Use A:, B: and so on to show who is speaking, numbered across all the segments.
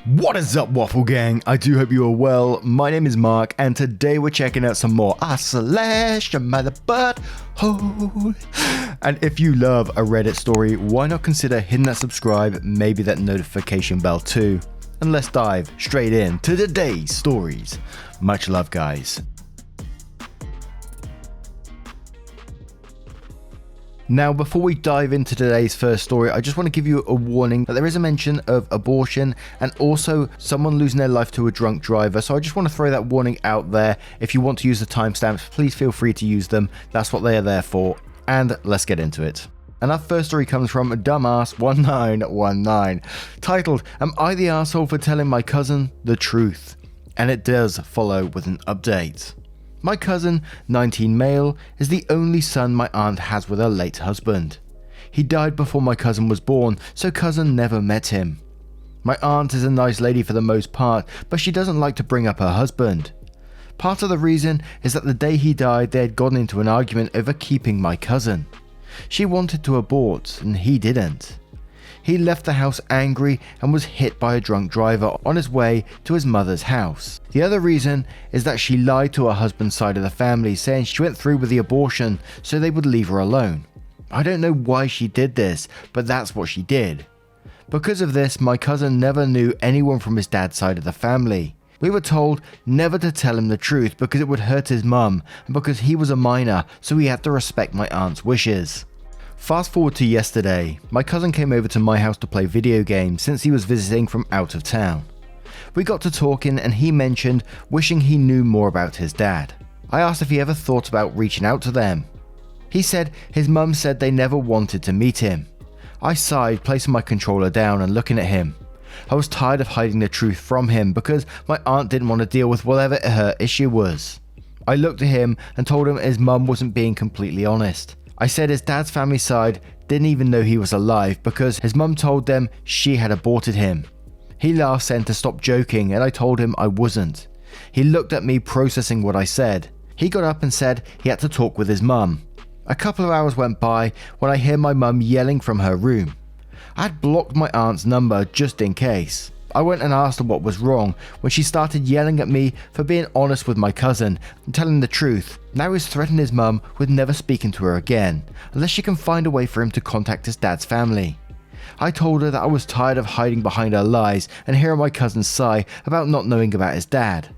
A: What is up, Waffle Gang? I do hope you are well. My name is Mark, and today we're checking out some more AmITheButtHole. And if you love a Reddit story, why not consider hitting that subscribe, maybe that notification bell too. And let's dive straight in to today's stories. Much love, guys. Now, before we dive into today's first story, I just want to give you a warning that there is a mention of abortion and also someone losing their life to a drunk driver. So I just want to throw that warning out there. If you want to use the timestamps, please feel free to use them. That's what they are there for. And let's get into it. And our first story comes from Dumbass1919, titled, "Am I the asshole for telling my cousin the truth?" And it does follow with an update. My cousin, 19 male, is the only son my aunt has with her late husband. He died before my cousin was born, so cousin never met him. My aunt is a nice lady for the most part, but she doesn't like to bring up her husband. Part of the reason is that the day he died they had gotten into an argument over keeping my cousin. She wanted to abort, and he didn't. He left the house angry and was hit by a drunk driver on his way to his mother's house. The other reason is that she lied to her husband's side of the family, saying she went through with the abortion so they would leave her alone. I don't know why she did this, but that's what she did. Because of this, my cousin never knew anyone from his dad's side of the family. We were told never to tell him the truth because it would hurt his mum, and because he was a minor, so he had to respect my aunt's wishes. Fast forward to yesterday, my cousin came over to my house to play video games since he was visiting from out of town. We got to talking and he mentioned wishing he knew more about his dad. I asked if he ever thought about reaching out to them. He said his mum said they never wanted to meet him. I sighed, placing my controller down and looking at him. I was tired of hiding the truth from him because my aunt didn't want to deal with whatever her issue was. I looked at him and told him his mum wasn't being completely honest. I said his dad's family side didn't even know he was alive because his mum told them she had aborted him. He laughed, saying to stop joking, and I told him I wasn't. He looked at me, processing what I said. He got up and said he had to talk with his mum. A couple of hours went by when I hear my mum yelling from her room. I had blocked my aunt's number just in case. I went and asked her what was wrong when she started yelling at me for being honest with my cousin and telling the truth. Now he's threatened his mum with never speaking to her again unless she can find a way for him to contact his dad's family. I told her that I was tired of hiding behind her lies and hearing my cousin sigh about not knowing about his dad.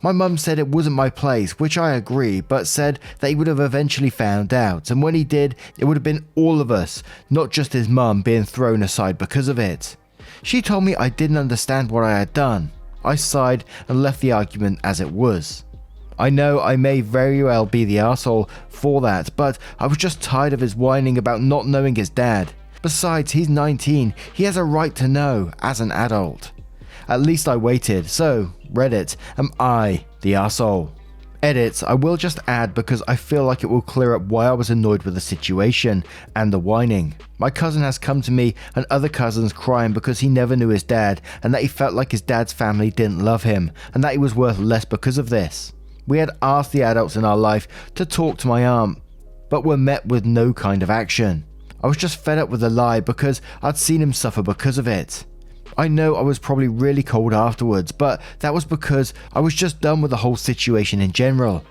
A: My mum said it wasn't my place, which I agree, but said that he would have eventually found out, and when he did, it would have been all of us, not just his mum being thrown aside because of it. She told me I didn't understand what I had done. I sighed and left the argument as it was. I know I may very well be the arsehole for that, but I was just tired of his whining about not knowing his dad. Besides, he's 19, he has a right to know as an adult. At least I waited, so Reddit, am I the arsehole? Edit, I will just add because I feel like it will clear up why I was annoyed with the situation and the whining. My cousin has come to me and other cousins crying because he never knew his dad and that he felt like his dad's family didn't love him and that he was worth less because of this. We had asked the adults in our life to talk to my aunt, but were met with no kind of action. I was just fed up with the lie because I'd seen him suffer because of it. I know I was probably really cold afterwards, but that was because I was just done with the whole situation in general.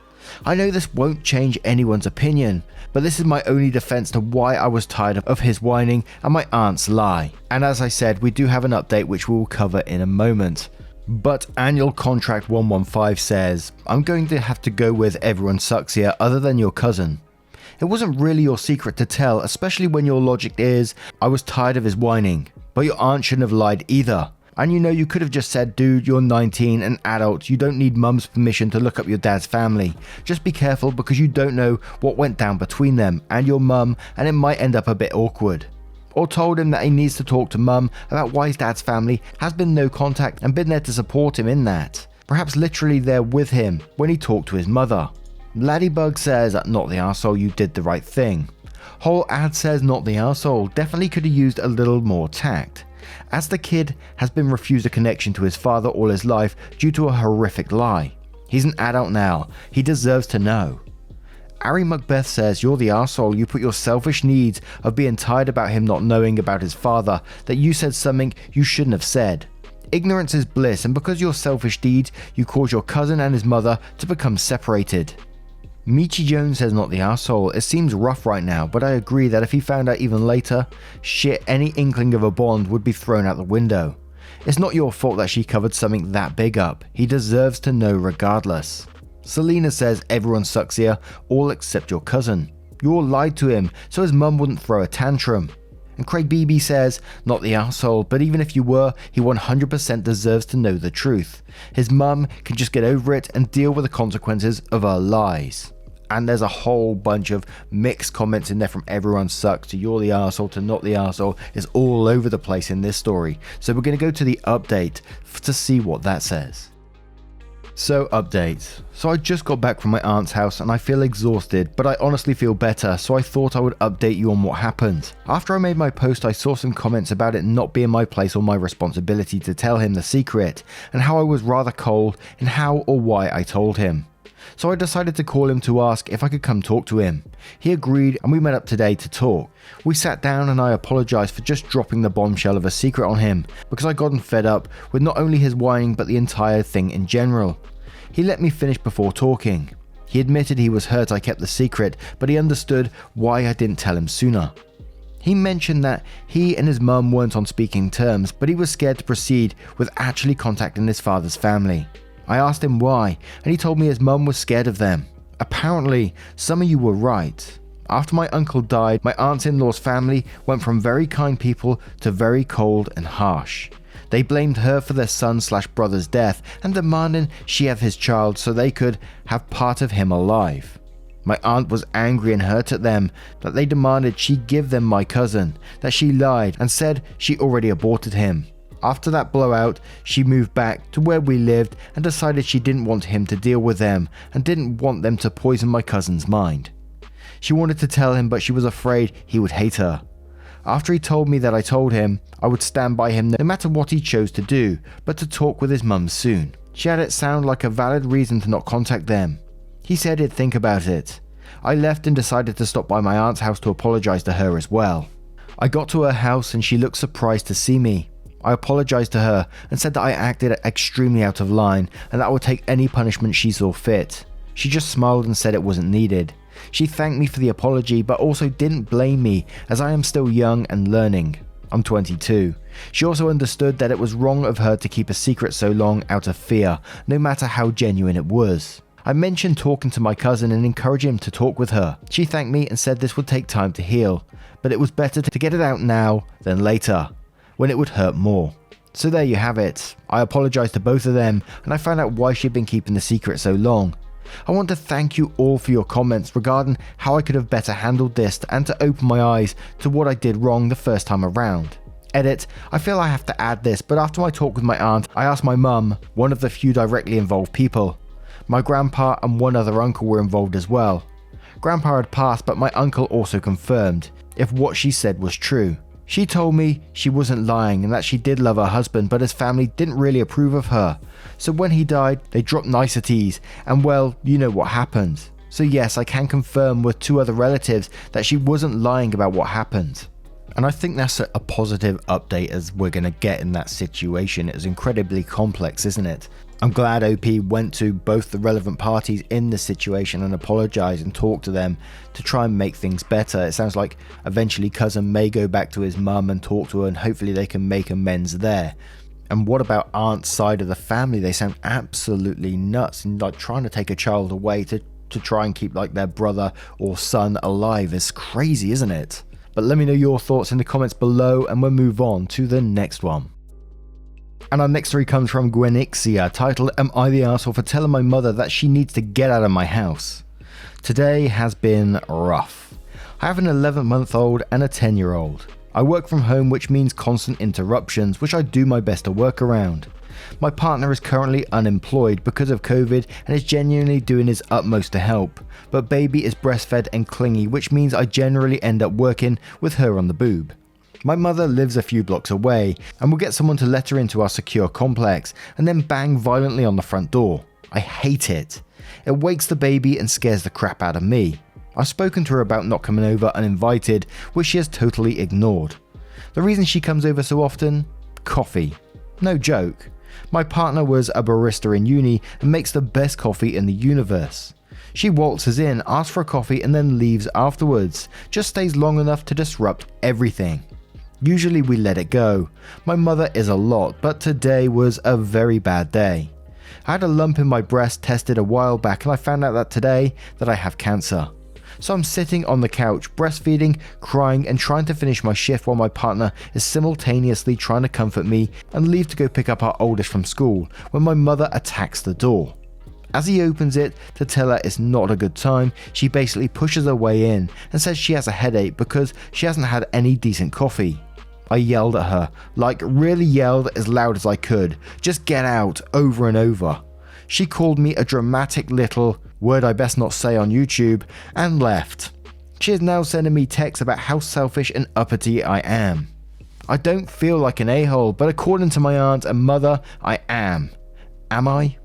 A: I know this won't change anyone's opinion, but this is my only defense to why I was tired of his whining and my aunt's lie. And as I said, we do have an update which we will cover in a moment. But Annual Contract 115 says, I'm going to have to go with everyone sucks here other than your cousin. It wasn't really your secret to tell, especially when your logic is, I was tired of his whining. But your aunt shouldn't have lied either. And you know, you could have just said, dude, you're 19, an adult, you don't need mum's permission to look up your dad's family. Just be careful because you don't know what went down between them and your mum, and it might end up a bit awkward. Or told him that he needs to talk to mum about why his dad's family has been no contact and been there to support him in that. Perhaps literally there with him when he talked to his mother. Laddybug says, not the arsehole, you did the right thing. Whole ad says not the arsehole, definitely could have used a little more tact. As the kid has been refused a connection to his father all his life due to a horrific lie. He's an adult now, he deserves to know. Ari Macbeth says, you're the arsehole, you put your selfish needs of being tired about him not knowing about his father, that you said something you shouldn't have said. Ignorance is bliss, and because of your selfish deeds, you cause your cousin and his mother to become separated. Michi Jones says not the arsehole. It seems rough right now, but I agree that if he found out even later, shit, any inkling of a bond would be thrown out the window. It's not your fault that she covered something that big up. He deserves to know regardless. Selena says everyone sucks here, all except your cousin. You all lied to him, so his mum wouldn't throw a tantrum. And Craig Beebe says, not the arsehole, but even if you were, he 100% deserves to know the truth. His mum can just get over it and deal with the consequences of her lies. And there's a whole bunch of mixed comments in there from everyone sucks to you're the arsehole to not the arsehole. It's all over the place in this story. So we're going to go to the update to see what that says. So update. So I just got back from my aunt's house and I feel exhausted, but I honestly feel better, so I thought I would update you on what happened. After I made my post, I saw some comments about it not being my place or my responsibility to tell him the secret, and how I was rather cold in how or why I told him. So I decided to call him to ask if I could come talk to him. He agreed and we met up today to talk. We sat down and I apologised for just dropping the bombshell of a secret on him, because I gotten fed up with not only his whining but the entire thing in general. He let me finish before talking. He admitted he was hurt I kept the secret, but he understood why I didn't tell him sooner. He mentioned that he and his mum weren't on speaking terms, but he was scared to proceed with actually contacting his father's family. I asked him why, and he told me his mum was scared of them. Apparently, some of you were right. After my uncle died, my aunt-in-law's family went from very kind people to very cold and harsh. They blamed her for their son/brother's death and demanding she have his child so they could have part of him alive. My aunt was angry and hurt at them, that they demanded she give them my cousin, that she lied and said she already aborted him. After that blowout, she moved back to where we lived and decided she didn't want him to deal with them and didn't want them to poison my cousin's mind. She wanted to tell him, but she was afraid he would hate her. After he told me that I told him I would stand by him no matter what he chose to do, but to talk with his mum soon. She had it sound like a valid reason to not contact them. He said he'd think about it. I left and decided to stop by my aunt's house to apologise to her as well. I got to her house and she looked surprised to see me. I apologised to her and said that I acted extremely out of line and that I would take any punishment she saw fit. She just smiled and said it wasn't needed. She thanked me for the apology but also didn't blame me, as I am still young and learning. I'm 22. She also understood that it was wrong of her to keep a secret so long out of fear, no matter how genuine it was. I mentioned talking to my cousin and encouraging him to talk with her. She thanked me and said this would take time to heal, but it was better to get it out now than later, when it would hurt more. So there you have it. I apologised to both of them and I found out why she'd been keeping the secret so long. I want to thank you all for your comments regarding how I could have better handled this and to open my eyes to what I did wrong the first time around. Edit, I feel I have to add this, but after my talk with my aunt, I asked my mum, one of the few directly involved people. My grandpa and one other uncle were involved as well. Grandpa had passed, but my uncle also confirmed if what she said was true. She told me she wasn't lying and that she did love her husband, but his family didn't really approve of her. So when he died, they dropped niceties, and well, you know what happened. So yes, I can confirm with two other relatives that she wasn't lying about what happened. And I think that's a positive update as we're going to get in that situation. It's incredibly complex, isn't it? I'm glad OP went to both the relevant parties in this situation and apologised and talked to them to try and make things better. It sounds like eventually cousin may go back to his mum and talk to her, and hopefully they can make amends there. And what about aunt's side of the family? They sound absolutely nuts, and like trying to take a child away to try and keep like their brother or son alive is crazy, isn't it? But let me know your thoughts in the comments below and we'll move on to the next one. And our next story comes from Gwenixia, titled, Am I the Arsehole for telling my mother that she needs to get out of my house? Today has been rough. I have an 11-month-old and a 10-year-old. I work from home, which means constant interruptions, which I do my best to work around. My partner is currently unemployed because of COVID and is genuinely doing his utmost to help, but baby is breastfed and clingy, which means I generally end up working with her on the boob. My mother lives a few blocks away and will get someone to let her into our secure complex and then bang violently on the front door. I hate it. It wakes the baby and scares the crap out of me. I've spoken to her about not coming over uninvited, which she has totally ignored. The reason she comes over so often? Coffee. No joke. My partner was a barista in uni and makes the best coffee in the universe. She waltzes in, asks for a coffee and then leaves afterwards, just stays long enough to disrupt everything. Usually we let it go. My mother is a lot, but today was a very bad day. I had a lump in my breast tested a while back and I found out that today that I have cancer. So I'm sitting on the couch, breastfeeding, crying and trying to finish my shift while my partner is simultaneously trying to comfort me and leave to go pick up our oldest from school when my mother attacks the door. As he opens it to tell her it's not a good time, she basically pushes her way in and says she has a headache because she hasn't had any decent coffee. I yelled at her, like really yelled as loud as I could, just get out, over and over. She called me a dramatic little, word I best not say on YouTube, and left. She is now sending me texts about how selfish and uppity I am. I don't feel like an a-hole, but according to my aunt and mother, I am. Am I?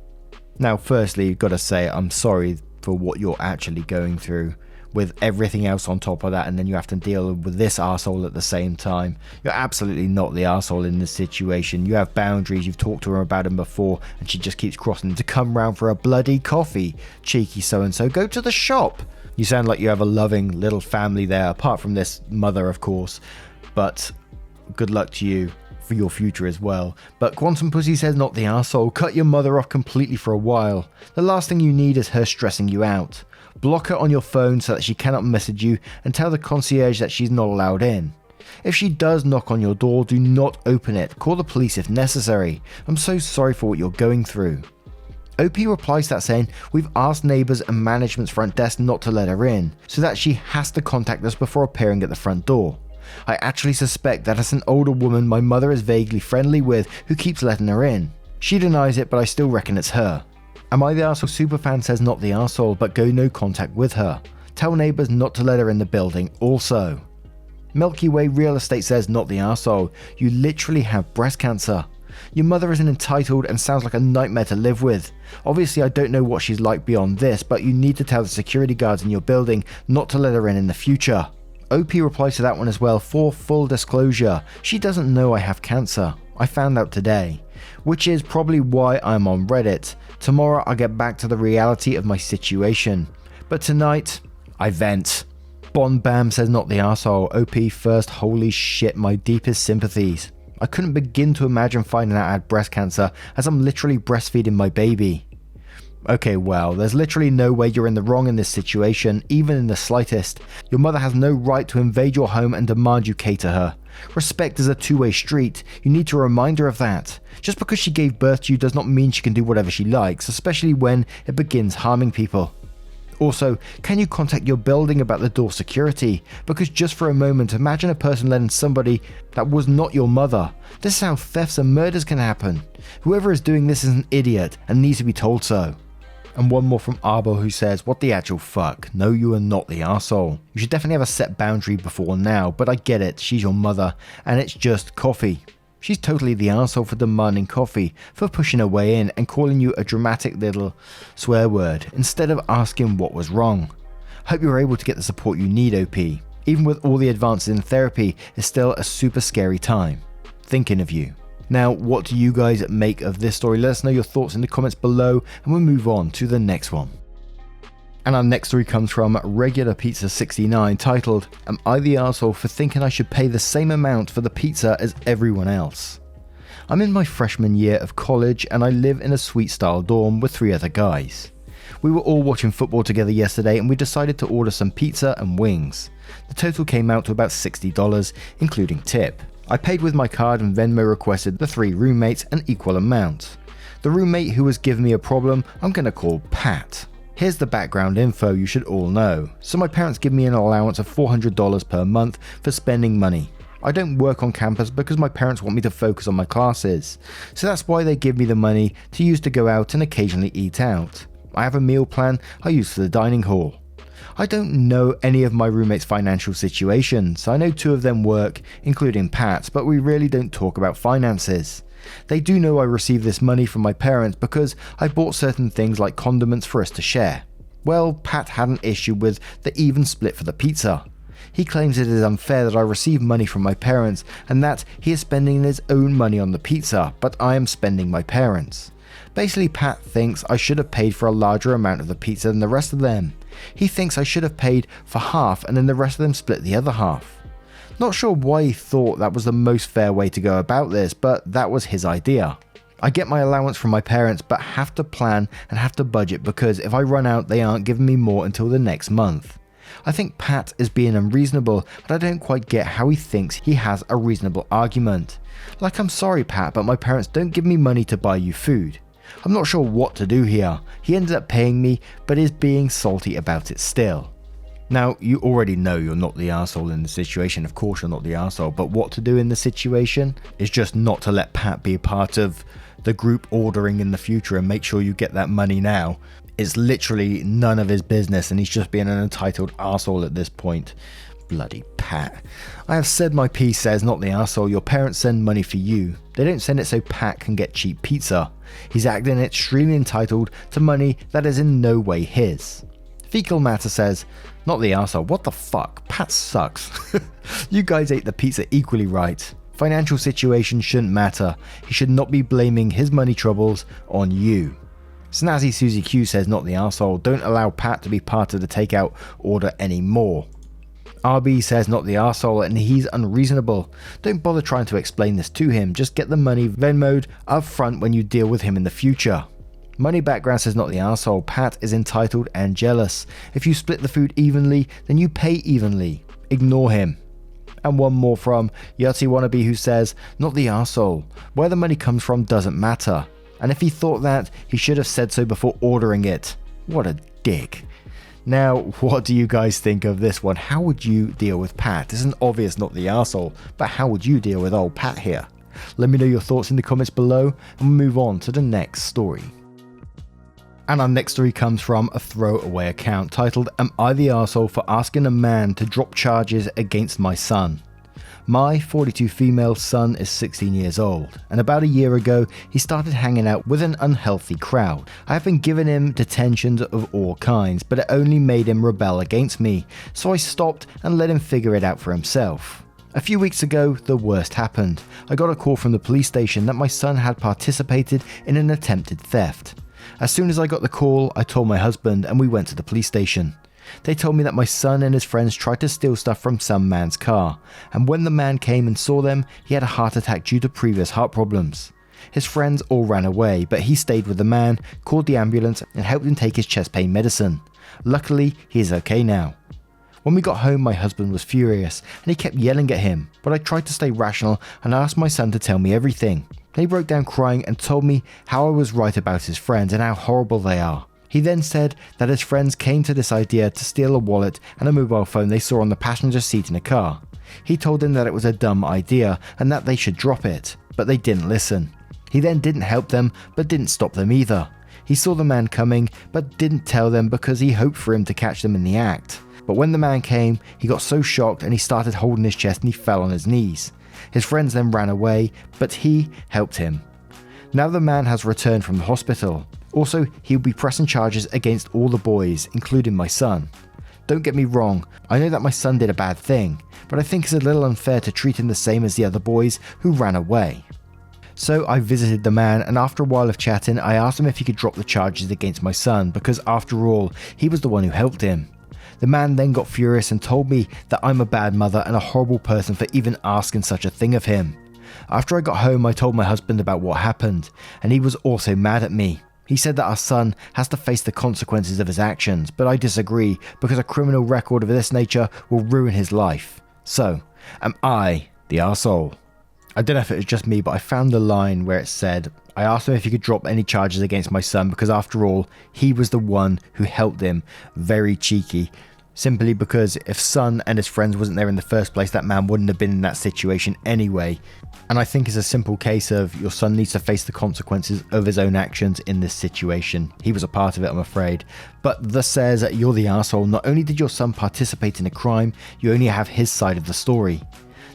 A: Now firstly, you've got to say I'm sorry for what you're actually going through, with everything else on top of that, and then you have to deal with this arsehole at the same time. You're absolutely not the arsehole in this situation. You have boundaries, you've talked to her about them before, and she just keeps crossing to come round for a bloody coffee. Cheeky so-and-so, go to the shop. You sound like you have a loving little family there, apart from this mother, of course, but good luck to you for your future as well. But Quantum Pussy says not the arsehole. Cut your mother off completely for a while. The last thing you need is her stressing you out. Block her on your phone so that she cannot message you and tell the concierge that she's not allowed in. If she does knock on your door, do not open it. Call the police if necessary. I'm so sorry for what you're going through. OP replies to that saying, we've asked neighbours and management's front desk not to let her in, so that she has to contact us before appearing at the front door. I actually suspect that it's an older woman my mother is vaguely friendly with who keeps letting her in. She denies it, but I still reckon it's her. Am I the Arsehole Superfan says not the arsehole, but go no contact with her. Tell neighbours not to let her in the building also. Milky Way Real Estate says not the arsehole. You literally have breast cancer. Your mother isn't entitled and sounds like a nightmare to live with. Obviously I don't know what she's like beyond this, but you need to tell the security guards in your building not to let her in the future. OP replies to that one as well. For full disclosure, she doesn't know I have cancer. I found out today, which is probably why I'm on Reddit. Tomorrow I'll get back to the reality of my situation. But tonight, I vent. Bon Bam says not the arsehole. OP first, holy shit, my deepest sympathies. I couldn't begin to imagine finding out I had breast cancer as I'm literally breastfeeding my baby. Okay, well, there's literally no way you're in the wrong in this situation, even in the slightest. Your mother has no right to invade your home and demand you cater her. Respect is a two-way street. You need to remind her of that. Just because she gave birth to you does not mean she can do whatever she likes, especially when it begins harming people. Also, can you contact your building about the door security? Because just for a moment, imagine a person letting somebody that was not your mother. This is how thefts and murders can happen. Whoever is doing this is an idiot and needs to be told so. And one more from Arbo who says, what the actual fuck? No, you are not the arsehole. You should definitely have a set boundary before now, but I get it, she's your mother, and it's just coffee. She's totally the arsehole for demanding coffee, for pushing her way in and calling you a dramatic little swear word, instead of asking what was wrong. Hope you're able to get the support you need, OP. Even with all the advances in therapy, it's still a super scary time. Thinking of you. Now, what do you guys make of this story? Let us know your thoughts in the comments below and we'll move on to the next one. And our next story comes from Regular Pizza 69 titled, Am I the arsehole for thinking I should pay the same amount for the pizza as everyone else? I'm in my freshman year of college and I live in a suite style dorm with 3 other guys. We were all watching football together yesterday and we decided to order some pizza and wings. The total came out to about $60, including tip. I paid with my card and Venmo requested the 3 roommates an equal amount. The roommate who was giving me a problem, I'm gonna call Pat. Here's the background info you should all know. So my parents give me an allowance of $400 per month for spending money. I don't work on campus because my parents want me to focus on my classes. So that's why they give me the money to use to go out and occasionally eat out. I have a meal plan I use for the dining hall. I don't know any of my roommates' financial situations. I know 2 of them work, including Pat, but we really don't talk about finances. They do know I receive this money from my parents because I bought certain things like condiments for us to share. Well, Pat had an issue with the even split for the pizza. He claims it is unfair that I receive money from my parents and that he is spending his own money on the pizza, but I am spending my parents'. Basically, Pat thinks I should have paid for a larger amount of the pizza than the rest of them. He thinks I should have paid for half and then the rest of them split the other half. Not sure why he thought that was the most fair way to go about this, but that was his idea. I get my allowance from my parents but have to plan and have to budget because if I run out they aren't giving me more until the next month. I think Pat is being unreasonable, but I don't quite get how he thinks he has a reasonable argument. Like, I'm sorry Pat, but my parents don't give me money to buy you food. I'm not sure what to do here. He ended up paying me, but is being salty about it still. Now, you already know you're not the arsehole in the situation. Of course you're not the arsehole, but what to do in the situation is just not to let Pat be a part of the group ordering in the future and make sure you get that money now. It's literally none of his business and he's just being an entitled arsehole at this point. Bloody Pat. I have said my piece, says not the arsehole. Your parents send money for you. They don't send it so Pat can get cheap pizza. He's acting extremely entitled to money that is in no way his. Fecal Matter says, not the arsehole. What the fuck? Pat sucks. You guys ate the pizza equally right. Financial situation shouldn't matter. He should not be blaming his money troubles on you. Snazzy Susie Q says, not the arsehole. Don't allow Pat to be part of the takeout order anymore. RB says, not the arsehole, and he's unreasonable. Don't bother trying to explain this to him. Just get the money Venmo'd up front when you deal with him in the future. Money Background says, not the arsehole. Pat is entitled and jealous. If you split the food evenly, then you pay evenly. Ignore him. And one more from Yahtzee Wannabe who says, not the arsehole. Where the money comes from doesn't matter. And if he thought that, he should have said so before ordering it. What a dick. Now, what do you guys think of this one? How would you deal with Pat? It's an obvious not the arsehole, but how would you deal with old Pat here? Let me know your thoughts in the comments below and we'll move on to the next story. And our next story comes from a throwaway account titled, Am I the arsehole for asking a man to drop charges against my son? My 42 female son is 16 years old, and about a year ago he started hanging out with an unhealthy crowd. I have been giving him detentions of all kinds, but it only made him rebel against me, so I stopped and let him figure it out for himself. A few weeks ago, the worst happened. I got a call from the police station that my son had participated in an attempted theft. As soon as I got the call, I told my husband and we went to the police station. They told me that my son and his friends tried to steal stuff from some man's car, and when the man came and saw them, he had a heart attack due to previous heart problems. His friends all ran away, but he stayed with the man, called the ambulance, and helped him take his chest pain medicine. Luckily, he is okay now. When we got home, my husband was furious, and he kept yelling at him, but I tried to stay rational and asked my son to tell me everything. He broke down crying and told me how I was right about his friends and how horrible they are. He then said that his friends came to this idea to steal a wallet and a mobile phone they saw on the passenger seat in a car. He told them that it was a dumb idea and that they should drop it, but they didn't listen. He then didn't help them, but didn't stop them either. He saw the man coming, but didn't tell them because he hoped for him to catch them in the act. But when the man came, he got so shocked and he started holding his chest and he fell on his knees. His friends then ran away, but he helped him. Now the man has returned from the hospital. Also, he will be pressing charges against all the boys, including my son. Don't get me wrong, I know that my son did a bad thing, but I think it's a little unfair to treat him the same as the other boys who ran away. So I visited the man, and after a while of chatting, I asked him if he could drop the charges against my son, because after all, he was the one who helped him. The man then got furious and told me that I'm a bad mother and a horrible person for even asking such a thing of him. After I got home, I told my husband about what happened, and he was also mad at me. He said that our son has to face the consequences of his actions, but I disagree because a criminal record of this nature will ruin his life. So, am I the arsehole? I don't know if it was just me, but I found the line where it said, I asked him if he could drop any charges against my son because after all, he was the one who helped him. Very cheeky. Simply because if son and his friends wasn't there in the first place, that man wouldn't have been in that situation anyway. And I think it's a simple case of your son needs to face the consequences of his own actions in this situation. He was a part of it, I'm afraid. But thus says that you're the arsehole. Not only did your son participate in a crime, you only have his side of the story.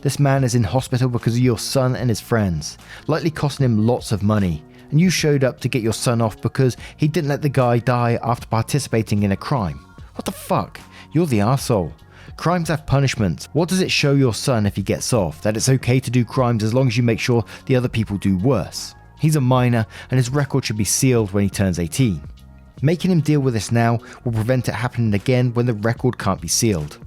A: This man is in hospital because of your son and his friends, likely costing him lots of money. And you showed up to get your son off because he didn't let the guy die after participating in a crime. What the fuck? You're the arsehole. Crimes have punishment. What does it show your son if he gets off? That it's okay to do crimes as long as you make sure the other people do worse. He's a minor and his record should be sealed when he turns 18. Making him deal with this now will prevent it happening again when the record can't be sealed.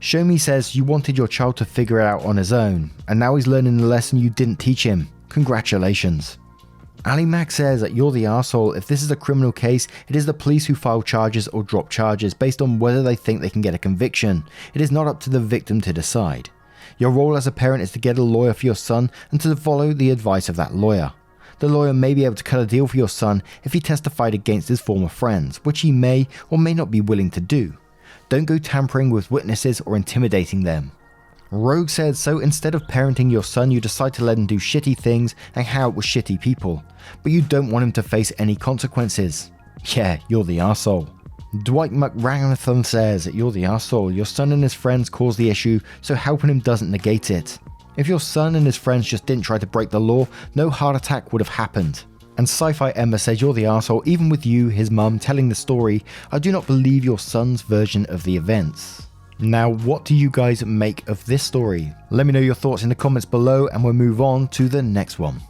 A: Show Me says you wanted your child to figure it out on his own, and now he's learning the lesson you didn't teach him. Congratulations. Ali Mac says that you're the arsehole. If this is a criminal case, it is the police who file charges or drop charges based on whether they think they can get a conviction. It is not up to the victim to decide. Your role as a parent is to get a lawyer for your son and to follow the advice of that lawyer. The lawyer may be able to cut a deal for your son if he testified against his former friends, which he may or may not be willing to do. Don't go tampering with witnesses or intimidating them. Rogue said, so instead of parenting your son, you decide to let him do shitty things and hang out with shitty people, but you don't want him to face any consequences. Yeah, you're the arsehole. Dwight McRangathon says, you're the arsehole. Your son and his friends caused the issue, so helping him doesn't negate it. If your son and his friends just didn't try to break the law, no heart attack would have happened. And Sci-Fi Emma says, you're the arsehole. Even with you, his mum, telling the story, I do not believe your son's version of the events. Now, what do you guys make of this story? Let me know your thoughts in the comments below and we'll move on to the next one.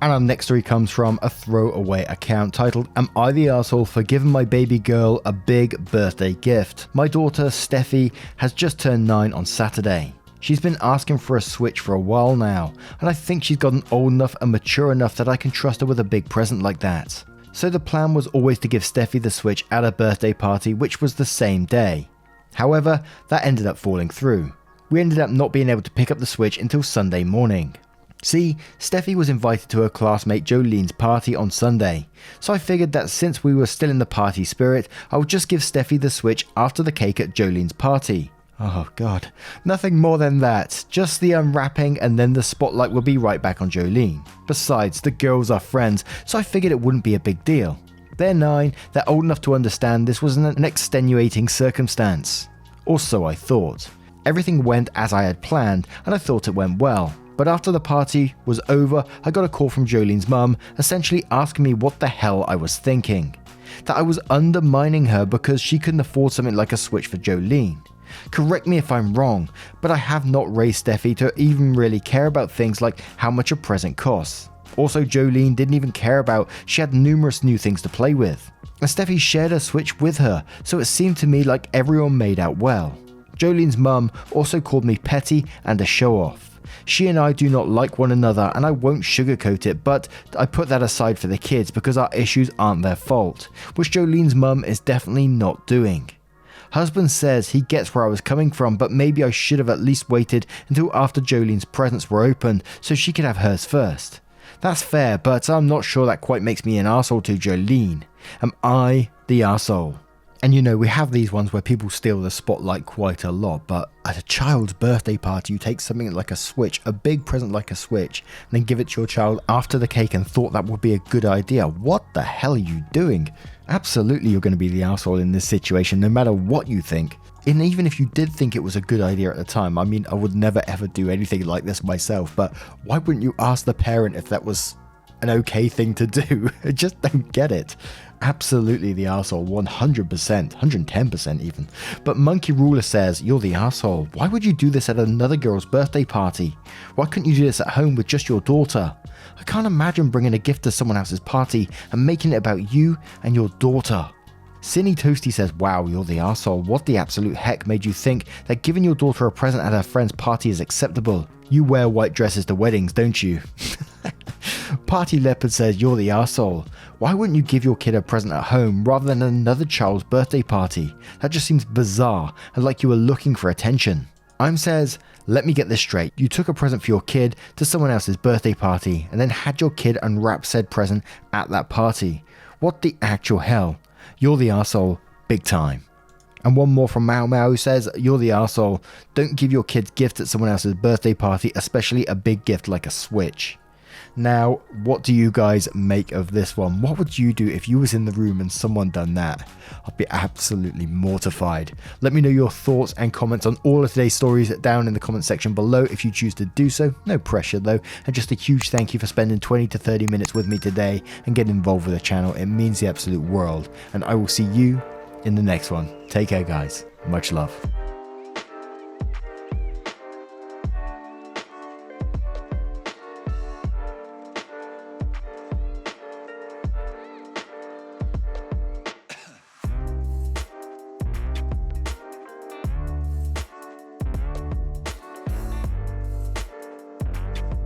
A: And our next story comes from a throwaway account titled, Am I the Arsehole for giving my baby girl a big birthday gift? My daughter, Steffi, has just turned 9 on Saturday. She's been asking for a Switch for a while now, and I think she's gotten old enough and mature enough that I can trust her with a big present like that. So the plan was always to give Steffi the Switch at her birthday party, which was the same day. However, that ended up falling through. We ended up not being able to pick up the Switch until Sunday morning. See, Steffi was invited to her classmate Jolene's party on Sunday, so I figured that since we were still in the party spirit, I would just give Steffi the Switch after the cake at Jolene's party. Oh god, nothing more than that, just the unwrapping and then the spotlight will be right back on Jolene. Besides, the girls are friends, so I figured it wouldn't be a big deal. They're 9, they're old enough to understand this was an extenuating circumstance. Or so I thought. Everything went as I had planned and I thought it went well. But after the party was over, I got a call from Jolene's mum, essentially asking me what the hell I was thinking. That I was undermining her because she couldn't afford something like a Switch for Jolene. Correct me if I'm wrong, but I have not raised Steffi to even really care about things like how much a present costs. Also, Jolene didn't even care about she had numerous new things to play with. And Steffi shared her Switch with her, so it seemed to me like everyone made out well. Jolene's mum also called me petty and a show-off. She and I do not like one another and I won't sugarcoat it, but I put that aside for the kids because our issues aren't their fault, which Jolene's mum is definitely not doing. Husband says he gets where I was coming from, but maybe I should have at least waited until after Jolene's presents were opened so she could have hers first. That's fair, but I'm not sure that quite makes me an arsehole to Jolene. Am I the arsehole? And you know, we have these ones where people steal the spotlight quite a lot, but at a child's birthday party, you take something like a Switch, a big present like a Switch, and then give it to your child after the cake and thought that would be a good idea. What the hell are you doing? Absolutely, you're going to be the arsehole in this situation, no matter what you think. And even if you did think it was a good idea at the time, I mean, I would never ever do anything like this myself, but why wouldn't you ask the parent if that was an okay thing to do? I just don't get it. Absolutely the arsehole, 100%, 110% even. But Monkey Ruler says, you're the arsehole. Why would you do this at another girl's birthday party? Why couldn't you do this at home with just your daughter? I can't imagine bringing a gift to someone else's party and making it about you and your daughter. Cinny Toasty says, wow, you're the arsehole. What the absolute heck made you think that giving your daughter a present at her friend's party is acceptable? You wear white dresses to weddings, don't you? Party Leopard says, you're the arsehole. Why wouldn't you give your kid a present at home rather than another child's birthday party? That just seems bizarre and like you were looking for attention. I'm says, let me get this straight. You took a present for your kid to someone else's birthday party and then had your kid unwrap said present at that party. What the actual hell? You're the arsehole, big time. And one more from Mao Mao who says, you're the arsehole. Don't give your kids gifts at someone else's birthday party, especially a big gift like a Switch. Now, what do you guys make of this one? What would you do if you was in the room and someone done that? I'd be absolutely mortified. Let me know your thoughts and comments on all of today's stories down in the comment section below if you choose to do so. No pressure though. And just a huge thank you for spending 20 to 30 minutes with me today and getting involved with the channel. It means the absolute world. And I will see you in the next one. Take care, guys. Much love.